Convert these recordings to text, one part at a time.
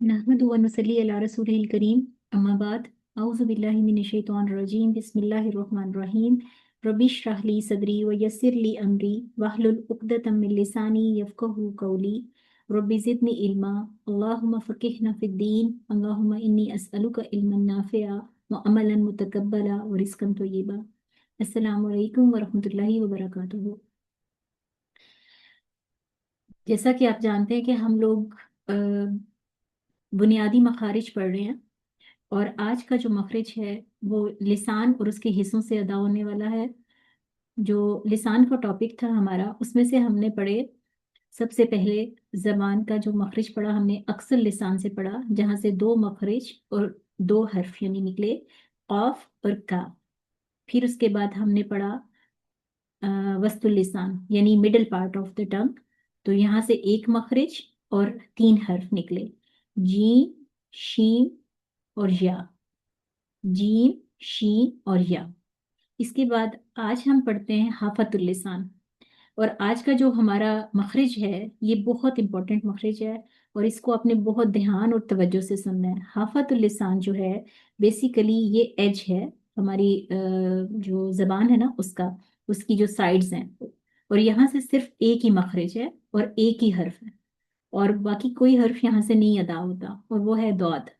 नहमदु व नुसल्ली अला रसूलिल करीम अम्मा बाद औज़ु बिल्लाहि मिनश शैतानिर रजीम बिस्मिल्लाहिर रहमानिर रहीम रब्बि इश्रह ली सदरी व यस्सिर ली अमरी वहलुल उक़दतम मिन लिसानी यफ़क़हू क़ौली रब्बि ज़िदनी इल्मा अल्लाहुम्मा फ़क़िहना फ़िद्दीन अल्लाहुम्मा इन्नी अस्अलुका इल्मन नाफ़िआ व अमलन मुतक़ब्बला व रिज़्क़न तय्यिबा। अस्सलामु अलैकुम व रहमतुल्लाहि व बरकातुहू। जैसा कि आप जानते हैं कि हम लोग बुनियादी मखारिज पढ़ रहे हैं और आज का जो मखरिज है वो लिसान और उसके हिस्सों से अदा होने वाला है। जो लिसान का टॉपिक था हमारा उसमें से हमने पढ़े सबसे पहले ज़बान का जो मखरिज पढ़ा हमने अक्सर लिसान से पढ़ा, जहाँ से दो मखरिज और दो हर्फ यानी निकले, ऑफ और का। फिर उसके बाद हमने पढ़ा वस्तुल लिसान यानी middle part of the tongue, तो यहाँ से एक मखरिज और तीन हर्फ निकले, जीम शीम और या, जीम शीम और या। इसके बाद आज हम पढ़ते हैं हाफतुल लिसान, और आज का जो हमारा मखरिज है ये बहुत इंपॉर्टेंट मखरिज है और इसको आपने बहुत ध्यान और तवज्जो से सुनना है। हाफतुल लिसान जो है बेसिकली ये एज है हमारी जो जबान है ना उसकी जो साइड्स हैं, और यहाँ से सिर्फ एक ही मखरिज है और एक ही हर्फ है और बाकी कोई हर्फ यहाँ से नहीं अदा होता, और वो है दौद।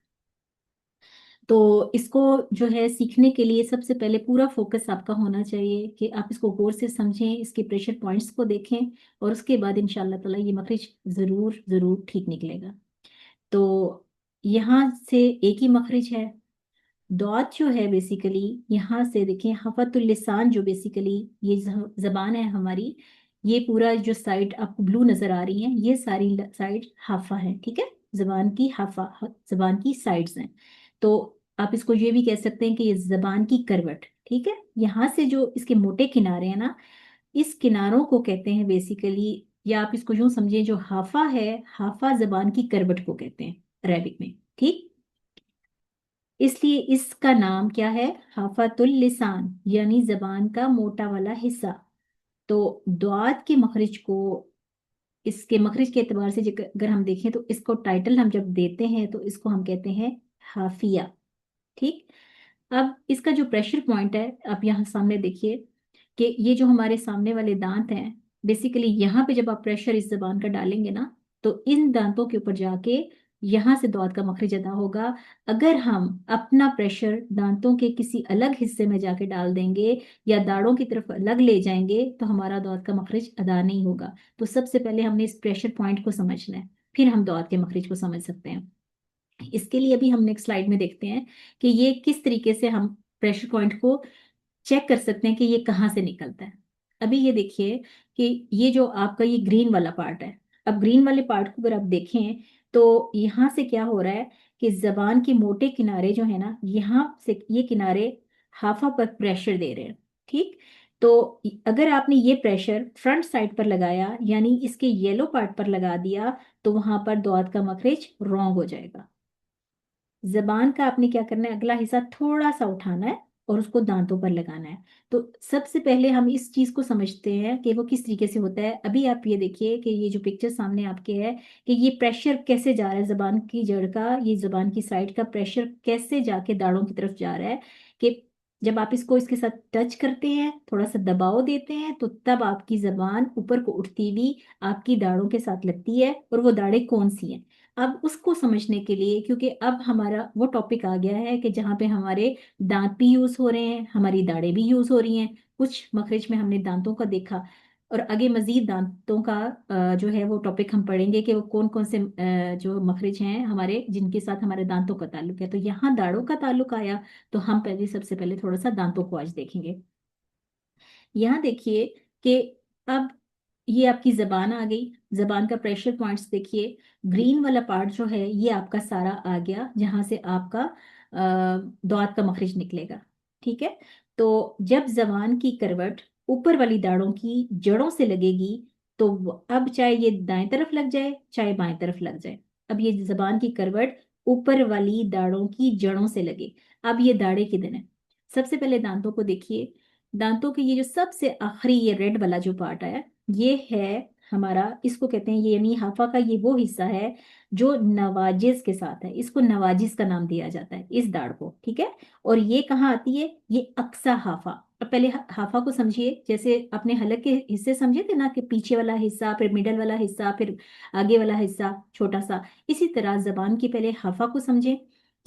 तो इसको जो है सीखने के लिए सबसे पहले पूरा फोकस आपका होना चाहिए कि आप इसको गौर से समझें, इसके प्रेशर पॉइंट्स को देखें और उसके बाद इंशाल्लाह ताला ये मखरिज ज़रूर ज़रूर ठीक निकलेगा। तो यहाँ से एक ही मखरिज है दौत जो है बेसिकली, यहाँ से देखें हफतुल लिसान जो बेसिकली ये जबान है हमारी, ये पूरा जो साइड आपको ब्लू नजर आ रही है ये सारी साइड हाफा है, ठीक है, जबान की हाफा जबान की साइड्स हैं। तो आप इसको ये भी कह सकते हैं कि ये जबान की करवट, ठीक है। यहाँ से जो इसके मोटे किनारे हैं ना, इस किनारों को कहते हैं बेसिकली, या आप इसको यूं समझें जो हाफा है, हाफा जबान की करवट को कहते हैं अरेबिक में, ठीक। इसलिए इसका नाम क्या है, हाफतुल लिसान यानी जबान का मोटा वाला हिस्सा। तो द्वात के मखरिज को, इसके मखरिज के एतबार से अगर हम देखें तो इसको टाइटल हम जब देते हैं तो इसको हम कहते हैं हाफिया, ठीक। अब इसका जो प्रेशर पॉइंट है आप यहाँ सामने देखिए कि ये जो हमारे सामने वाले दांत हैं बेसिकली, यहाँ पे जब आप प्रेशर इस जबान का डालेंगे ना तो इन दांतों के ऊपर जाके यहाँ से दौद का मखरिज अदा होगा। अगर हम अपना प्रेशर दांतों के किसी अलग हिस्से में जाके डाल देंगे या दाढ़ों की तरफ अलग ले जाएंगे तो हमारा दौद का मखरिज अदा नहीं होगा। तो सबसे पहले हमने इस प्रेशर पॉइंट को समझना है, फिर हम दौद के मखरिज को समझ सकते हैं। इसके लिए अभी हम नेक्स्ट स्लाइड में देखते हैं कि ये किस तरीके से हम प्रेशर पॉइंट को चेक कर सकते हैं कि ये कहाँ से निकलता है। अभी ये देखिए कि ये जो आपका ये ग्रीन वाला पार्ट है, अब ग्रीन वाले पार्ट को अगर आप देखें तो यहाँ से क्या हो रहा है कि जबान के मोटे किनारे जो है ना, यहाँ से ये किनारे हाफा पर प्रेशर दे रहे हैं, ठीक। तो अगर आपने ये प्रेशर फ्रंट साइड पर लगाया यानी इसके येलो पार्ट पर लगा दिया तो वहां पर दौद का मखरिज रॉन्ग हो जाएगा। जबान का आपने क्या करना है, अगला हिस्सा थोड़ा सा उठाना है और उसको दांतों पर लगाना है। तो सबसे पहले हम इस चीज को समझते हैं कि वो किस तरीके से होता है। अभी आप ये देखिए कि ये जो पिक्चर सामने आपके है कि ये प्रेशर कैसे जा रहा है, जबान की जड़ का, ये जबान की साइड का प्रेशर कैसे जाके दाढ़ों की तरफ जा रहा है, कि जब आप इसको इसके साथ टच करते हैं, थोड़ा सा दबाव देते हैं, तो तब आपकी जबान ऊपर को उठती हुई आपकी दाढ़ों के साथ लगती है। और वो दाढ़ें कौन सी हैं, अब उसको समझने के लिए, क्योंकि अब हमारा वो टॉपिक आ गया है कि जहाँ पे हमारे दांत भी यूज हो रहे हैं, हमारी दाढ़ें भी यूज हो रही हैं, कुछ मखरिज में हमने दांतों का देखा, और आगे मजीद दांतों का जो है वो टॉपिक हम पढ़ेंगे कि वो कौन कौन से जो मखरिज हैं हमारे, जिनके साथ हमारे दांतों का ताल्लुक है। तो यहाँ दाढ़ों का ताल्लुक आया, तो हम पहले सबसे पहले थोड़ा सा दांतों को आज देखेंगे। यहाँ देखिए कि अब ये आपकी जबान आ गई, जबान का प्रेशर पॉइंट्स देखिए। ग्रीन वाला पार्ट जो है ये आपका सारा आ गया, जहां से आपका दांत का मखरिज निकलेगा। ठीक है। तो जब जबान की करवट ऊपर वाली दाढ़ों की जड़ों से लगेगी, तो अब चाहे ये दाएं तरफ लग जाए चाहे बाएं तरफ लग जाए, अब ये जबान की करवट ऊपर वाली दाढ़ों की जड़ों से लगे। अब ये दाढ़े किधर है? सबसे पहले दांतों को देखिए। दांतों के ये जो सबसे आखिरी ये रेड वाला जो पार्ट है, ये है हमारा, इसको कहते हैं, ये यानी हाफा का ये वो हिस्सा है जो नवाजिज के साथ है, इसको नवाजिज का नाम दिया जाता है इस दाढ़ को। ठीक है। और ये कहाँ आती है? ये अक्सा हाफा। अब पहले हाफा को समझिए, जैसे अपने हलक के हिस्से समझे थे ना, कि पीछे वाला हिस्सा, फिर मिडल वाला हिस्सा, फिर आगे वाला हिस्सा छोटा सा। इसी तरह जबान की पहले हाफा को समझे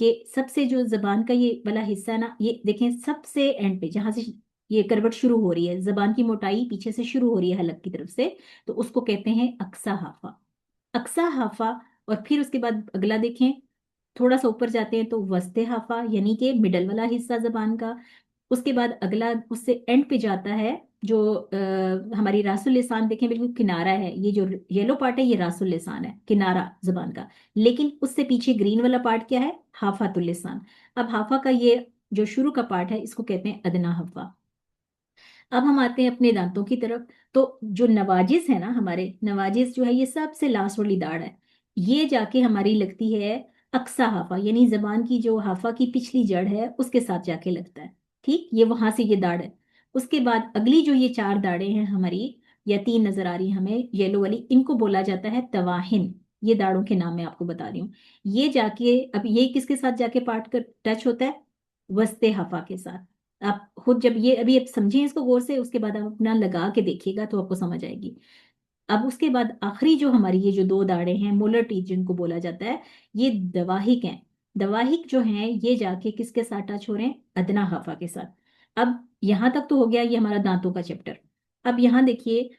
कि सबसे जो जबान का ये वाला हिस्सा है ना, ये देखें सबसे एंड पे जहां से ये करवट शुरू हो रही है, जबान की मोटाई पीछे से शुरू हो रही है हलक की तरफ से, तो उसको कहते हैं अक्सा हाफा। अक्सा हाफा। और फिर उसके बाद अगला देखें, थोड़ा सा ऊपर जाते हैं तो वस्ते हाफा, यानी कि मिडल वाला हिस्सा जबान का। उसके बाद अगला उससे एंड पे जाता है जो हमारी रासुल लिसान, देखें बिल्कुल किनारा है, ये जो येलो पार्ट है ये रासुल लिसान है, किनारा जबान का। लेकिन उससे पीछे ग्रीन वाला पार्ट क्या है? हाफातुल लिसान। अब हाफा का ये जो शुरू का पार्ट है इसको कहते हैं अदना हाफा। अब हम आते हैं अपने दांतों की तरफ। तो जो नवाजिस है ना, हमारे नवाजिस जो है ये सबसे लास्ट वाली दाढ़ है, ये जाके हमारी लगती है अक्सा हाफा, यानी जबान की जो हाफा की पिछली जड़ है उसके साथ जाके लगता है। ठीक, ये वहां से ये दाढ़ है। उसके बाद अगली जो ये चार दाढ़ें हैं हमारी, या तीन नजर आ रही है हमें येलो वाली, इनको बोला जाता है तवाहिन। ये दाढ़ों के नाम मैं आपको बता रही हूँ। ये जाके, अब ये किसके साथ जाके पार्ट कर टच होता है? वस्ते हफा के साथ। आप खुद जब ये अभी आप समझिए इसको गौर से, उसके बाद आप अपना लगा के देखिएगा तो आपको समझ आएगी। अब उसके बाद आखिरी जो हमारी ये जो दो दाढ़ें हैं, मोलर टीथ जिनको बोला जाता है, ये दवाहिक हैं। दवाहिक जो हैं ये जाके किसके साथ टच हो रहे हैं? अदना हाफा के साथ। अब यहां तक तो हो गया ये हमारा दांतों का चैप्टर। अब यहाँ देखिए,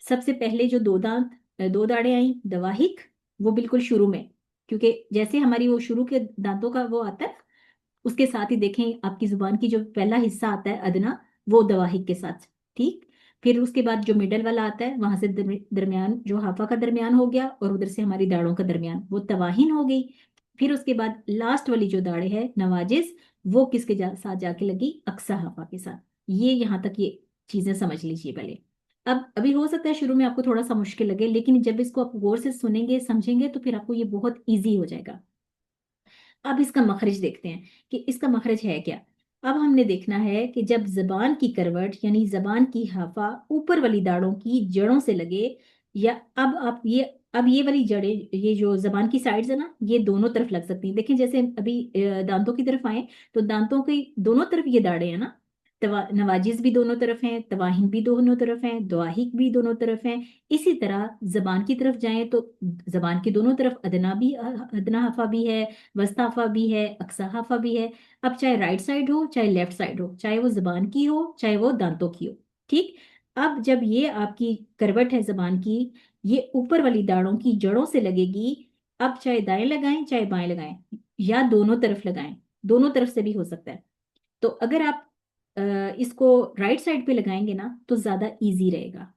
सबसे पहले जो दो दांत, दो दाढ़ें आई दवाहिक, वो बिल्कुल शुरू में, क्योंकि जैसे हमारी वो शुरू के दांतों का वो आता है, उसके साथ ही देखें आपकी जुबान की जो पहला हिस्सा आता है अदना, वो दवाहिक के साथ। ठीक। फिर उसके बाद जो मिडल वाला आता है, वहां से दरमियान जो हाफा का दरमियान हो गया, और उधर से हमारी दाढ़ों का दरमियान, वो तवाहिन हो गई। फिर उसके बाद लास्ट वाली जो दाढ़े है नवाजिस, वो किसके साथ जाके लगी? अक्सा हाफा के साथ। ये यहाँ तक ये चीजें समझ लीजिए पहले। अब अभी हो सकता है शुरू में आपको थोड़ा सा मुश्किल लगे, लेकिन जब इसको आप गौर से सुनेंगे समझेंगे तो फिर आपको ये बहुत ईजी हो जाएगा। अब इसका मखरज देखते हैं कि इसका मखरज है क्या। अब हमने देखना है कि जब जबान की करवट यानी जबान की हाफा ऊपर वाली दाढ़ों की जड़ों से लगे, या अब आप ये, अब ये वाली जड़ें, ये जो जबान की साइड्स है ना, ये दोनों तरफ लग सकती हैं। देखिए जैसे अभी दांतों की तरफ आए, तो दांतों की दोनों तरफ ये दाढ़ें हैं ना, नवाजिज भी दोनों तरफ हैं, तवाहिन भी दोनों तरफ हैं, दुआहिक भी दोनों तरफ हैं। इसी तरह जबान की तरफ जाएं तो जबान की दोनों तरफ अदना भी, अदना हाफा भी है, वस्ता हाफा भी है, अक्सा हाफा भी है। अब चाहे राइट साइड हो चाहे लेफ्ट साइड हो, चाहे वो जबान की हो चाहे वो दांतों की हो। ठीक। अब जब ये आपकी करवट है जबान की, ये ऊपर वाली दाढ़ों की जड़ों से लगेगी। अब चाहे दाएं लगाएं चाहे बाएं लगाएं, या दोनों तरफ लगाएं, दोनों तरफ से भी हो सकता है। तो अगर आप इसको राइट साइड पे लगाएंगे ना तो ज्यादा इजी रहेगा।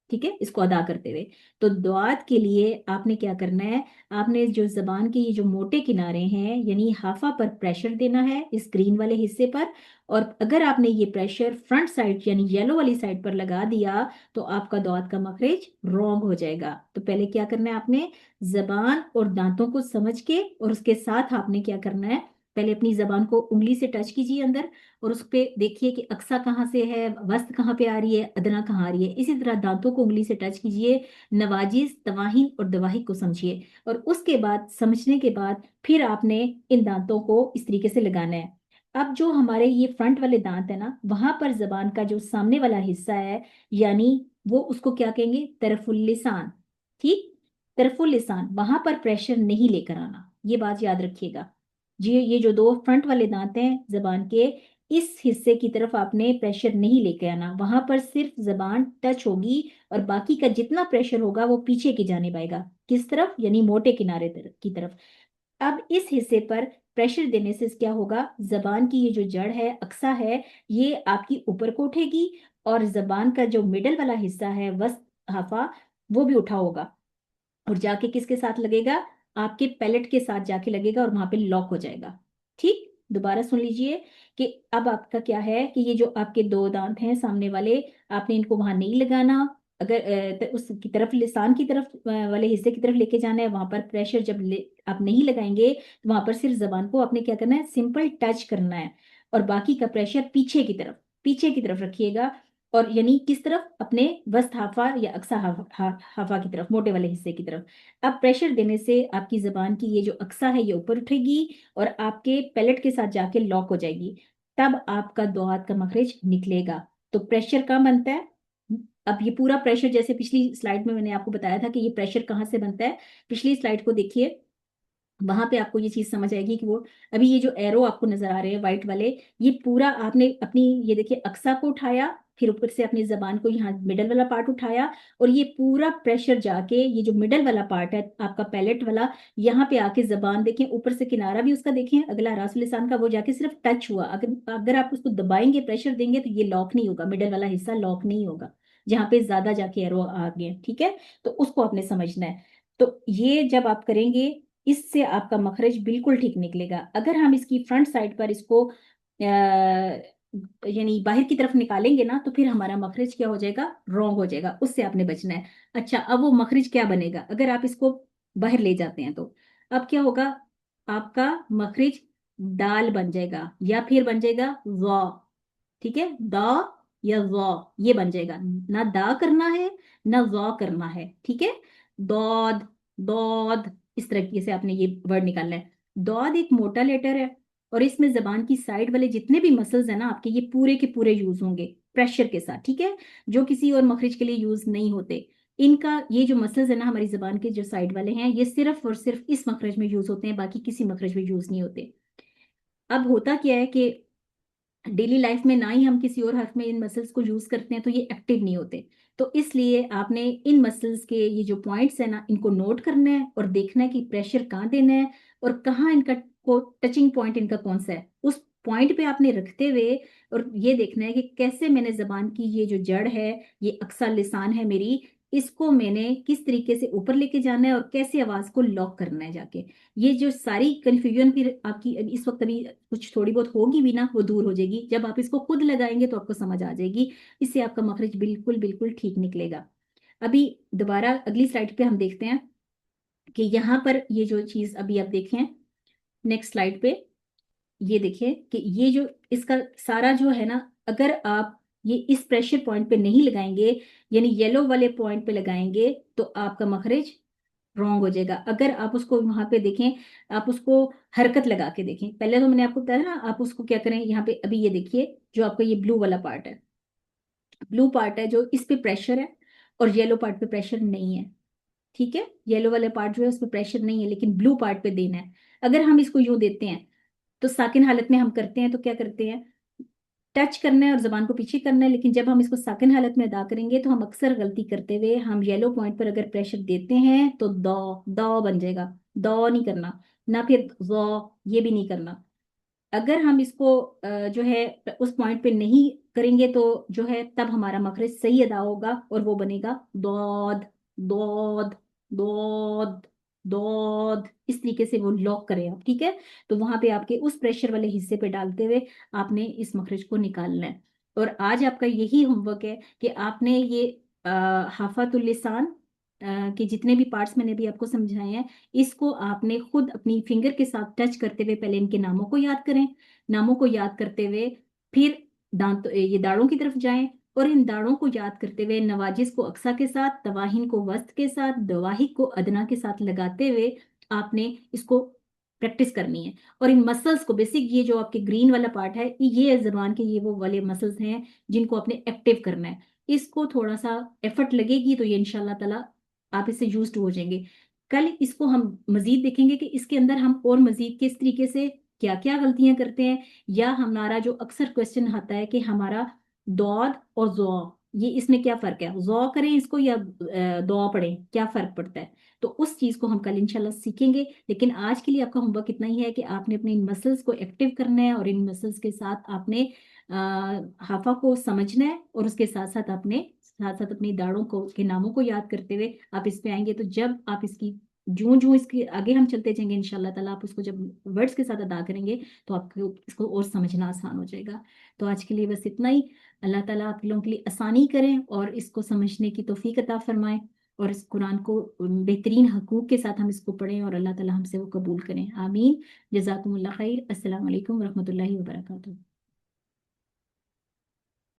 ठीक है, इसको अदा करते हुए। तो दुआत के लिए आपने क्या करना है? आपने जो जबान के ये जो मोटे किनारे हैं यानी हाफा पर प्रेशर देना है इस ग्रीन वाले हिस्से पर। और अगर आपने ये प्रेशर फ्रंट साइड यानी येलो वाली साइड पर लगा दिया, तो आपका दुआत का मखरज रॉन्ग हो जाएगा। तो पहले क्या करना है आपने? जबान और दांतों को समझ के, और उसके साथ आपने क्या करना है, पहले अपनी जबान को उंगली से टच कीजिए अंदर, और उस पे देखिए कि अक्सा कहाँ से है, वस्त कहाँ पे आ रही है, अदना कहाँ आ रही है। इसी तरह दांतों को उंगली से टच कीजिए, नवाजिज, तवाहिन और दवाहिक को समझिए। और उसके बाद समझने के बाद फिर आपने इन दांतों को इस तरीके से लगाना है। अब जो हमारे ये फ्रंट वाले दांत है ना, वहां पर जबान का जो सामने वाला हिस्सा है, यानी वो उसको क्या कहेंगे? तरफुल लिसान। ठीक। तरफुल लिसान, वहां पर प्रेशर नहीं लेकर आना, ये बात याद रखिएगा जी। ये जो दो फ्रंट वाले दांत हैं जबान के, इस हिस्से की तरफ आपने प्रेशर नहीं लेके आना, वहां पर सिर्फ जबान टच होगी और बाकी का जितना प्रेशर होगा वो पीछे की जानिब आएगा। किस तरफ? यानी मोटे किनारे की तरफ। अब इस हिस्से पर प्रेशर देने से क्या होगा, जबान की ये जो जड़ है, अक्सा है, ये आपकी ऊपर को उठेगी और जबान का जो मिडल वाला हिस्सा है, वस्त हाफा, वो भी उठा होगा और जाके किसके साथ लगेगा, आपके पैलेट के साथ जाके लगेगा और वहां पे लॉक हो जाएगा। ठीक, दोबारा सुन लीजिए कि अब आपका क्या है कि ये जो आपके दो दांत हैं सामने वाले, आपने इनको वहां नहीं लगाना। अगर उसकी तरफ, लिसान की तरफ वाले हिस्से की तरफ लेके जाना है, वहां पर प्रेशर जब आप नहीं लगाएंगे तो वहां पर सिर्फ जबान को आपने क्या करना है, सिंपल टच करना है और बाकी का प्रेशर पीछे की तरफ रखिएगा। और यानी किस तरफ, अपने वस्त हाफा या अक्सा हाफा की तरफ, मोटे वाले हिस्से की तरफ। अब प्रेशर देने से आपकी जबान की ये जो अक्सा है ये ऊपर उठेगी और आपके पैलेट के साथ जाके लॉक हो जाएगी, तब आपका दुआत का मखरज निकलेगा। तो प्रेशर कहाँ बनता है? अब ये पूरा प्रेशर, जैसे पिछली स्लाइड में मैंने आपको बताया था कि ये प्रेशर कहाँ से बनता है, पिछली स्लाइड को देखिए, वहां पे आपको ये चीज समझ आएगी कि वो, अभी ये जो एरो आपको नजर आ रहे हैं व्हाइट वाले, ये पूरा आपने अपनी, ये देखिए, अक्सा को उठाया, फिर ऊपर से अपनी जबान को यहाँ मिडल वाला पार्ट उठाया और ये पूरा प्रेशर जाके ये जो मिडल वाला पार्ट है आपका पैलेट वाला, यहाँ पे आके जबान देखें, ऊपर से किनारा भी उसका देखें, अगला रासुल लिसान का, वो जाके सिर्फ टच हुआ। अगर अगर आप उसको दबाएंगे, प्रेशर देंगे, तो ये लॉक नहीं होगा, मिडल वाला हिस्सा लॉक नहीं होगा, जहाँ पे ज्यादा जाके एरो आ गए। ठीक है, तो उसको आपने समझना है। तो ये जब आप करेंगे, इससे आपका मखरज बिल्कुल ठीक निकलेगा। अगर हम इसकी फ्रंट साइड पर इसको यानी बाहर की तरफ निकालेंगे ना, तो फिर हमारा मखरज क्या हो जाएगा, रॉन्ग हो जाएगा, उससे आपने बचना है। अच्छा, अब वो मखरज क्या बनेगा अगर आप इसको बाहर ले जाते हैं, तो अब क्या होगा, आपका मखरज दाल बन जाएगा या फिर बन जाएगा वा। ठीक है, दा या वा, ये बन जाएगा। ना दा करना है ना वा करना है। ठीक है, दौद, दौद, इस तरीके से आपने ये वर्ड निकालना है। दौद एक मोटा लेटर है और इसमें जबान की साइड वाले जितने भी मसल्स है ना आपके, ये पूरे के पूरे यूज होंगे प्रेशर के साथ। ठीक है, जो किसी और मखरज के लिए यूज नहीं होते। इनका ये जो मसल्स है ना हमारी जबान के जो साइड वाले हैं, ये सिर्फ और सिर्फ इस मखरज में यूज होते हैं, बाकी किसी मखरज में यूज नहीं होते। अब होता क्या है कि डेली लाइफ में ना ही हम किसी और हर्फ में इन मसल्स को यूज करते हैं, तो ये एक्टिव नहीं होते। तो इसलिए आपने इन मसल्स के ये जो पॉइंट्स है ना, इनको नोट करना है और देखना है कि प्रेशर कहाँ देना है और कहाँ इनका को टचिंग पॉइंट इनका कौन सा है, उस पॉइंट पे आपने रखते हुए और ये देखना है कि कैसे मैंने जबान की ये जो जड़ है, ये अक्सा लिसान है मेरी, इसको मैंने किस तरीके से ऊपर लेके जाना है और कैसे आवाज को लॉक करना है जाके। ये जो सारी कंफ्यूजन फिर आपकी इस वक्त अभी कुछ थोड़ी बहुत होगी भी ना, वो दूर हो जाएगी जब आप इसको खुद लगाएंगे, तो आपको समझ आ जाएगी। इससे आपका मखरज बिल्कुल बिल्कुल ठीक निकलेगा। अभी दोबारा अगली स्लाइड पे हम देखते हैं कि यहाँ पर ये जो चीज अभी आप देखें, नेक्स्ट स्लाइड पे ये देखिए कि ये जो इसका सारा जो है ना, अगर आप ये इस प्रेशर पॉइंट पे नहीं लगाएंगे, यानी येलो वाले पॉइंट पे लगाएंगे, तो आपका मखरज रॉन्ग हो जाएगा। अगर आप उसको वहां पे देखें, आप उसको हरकत लगा के देखें, पहले तो मैंने आपको बताया ना, आप उसको क्या करें, यहाँ पे अभी ये देखिए जो आपका ये ब्लू वाला पार्ट है, ब्लू पार्ट है जो, इस पे प्रेशर है और येलो पार्ट पे प्रेशर नहीं है। ठीक है, येलो वाले पार्ट जो है उस पे प्रेशर नहीं है, लेकिन ब्लू पार्ट पे देना है। अगर हम इसको यूं देते हैं, तो साकिन हालत में हम करते हैं तो क्या करते हैं, टच करना है और जबान को पीछे करना है, लेकिन जब हम इसको साकिन हालत में अदा करेंगे तो हम अक्सर गलती करते हुए, हम येलो पॉइंट पर अगर प्रेशर देते हैं तो दो, दो बन जाएगा, दो नहीं करना, ना फिर जो, ये भी नहीं करना। अगर हम इसको जो है उस पॉइंट पे नहीं करेंगे, तो जो है तब हमारा मखरज सही अदा होगा और वो बनेगा दौद, दौद, दौद, दौद, इस तरीके से वो लॉक करें आप। ठीक है, तो वहां पे आपके उस प्रेशर वाले हिस्से पे डालते हुए आपने इस मखरज को निकालना है। और आज आपका यही होमवर्क है कि आपने ये हाफातुल लिसान के जितने भी पार्ट्स मैंने भी आपको समझाए हैं, इसको आपने खुद अपनी फिंगर के साथ टच करते हुए पहले इनके नामों को याद करें, नामों को याद करते हुए फिर दांत, ये दाढ़ों की तरफ जाएं और इन दाढ़ों को याद करते हुए नवाजिश को अक्सा के साथ, तवाहिन को वस्त के साथ, दवाहिक को अदना के साथ लगाते हुए आपने इसको प्रैक्टिस करनी है। और इन मसल्स को, बेसिक ये जो आपके ग्रीन वाला पार्ट है, ये जबान के ये वो वाले मसल्स हैं जिनको आपने एक्टिव करना है। इसको थोड़ा सा एफर्ट लगेगी तो ये इंशाल्लाह ताला आप इससे यूज्ड हो जाएंगे। कल इसको हम मजीद देखेंगे कि इसके अंदर हम और मजीद किस तरीके से क्या क्या गलतियां करते हैं, या हमारा जो अक्सर क्वेश्चन आता है कि हमारा दौद और जौ, ये इसमें क्या फर्क है, जौ करें इसको या दौ पढ़ें, क्या फर्क पड़ता है। तो उस चीज को हम कल इंशाल्लाह सीखेंगे। लेकिन आज के लिए आपका होमवर्क इतना ही है कि आपने अपने इन मसल्स को एक्टिव करना है, और इन मसल्स के साथ आपने हाफा को समझना है, और उसके साथ साथ अपनी दाढ़ों को के नामों को याद करते हुए आप इस पे आएंगे। तो जब आप इसकी जूं जूं इसके आगे हम चलते जाएंगे इंशाल्लाह ताला, आप उसको जब वर्ड्स के साथ अदा करेंगे तो आपको इसको और समझना आसान हो जाएगा। तो आज के लिए बस इतना ही। अल्लाह ताला आप लोगों के लिए आसानी करें और इसको समझने की तौफीक अता फरमाए, और इस कुरान को बेहतरीन हकूक के साथ हम इसको पढ़ें, और अल्लाह ताला हमसे वो कबूल करें। आमीन। जज़ाकुमुल्लाह खैर। अस्सलाम वालेकुम रहमतुल्लाहि व बरकातुहू।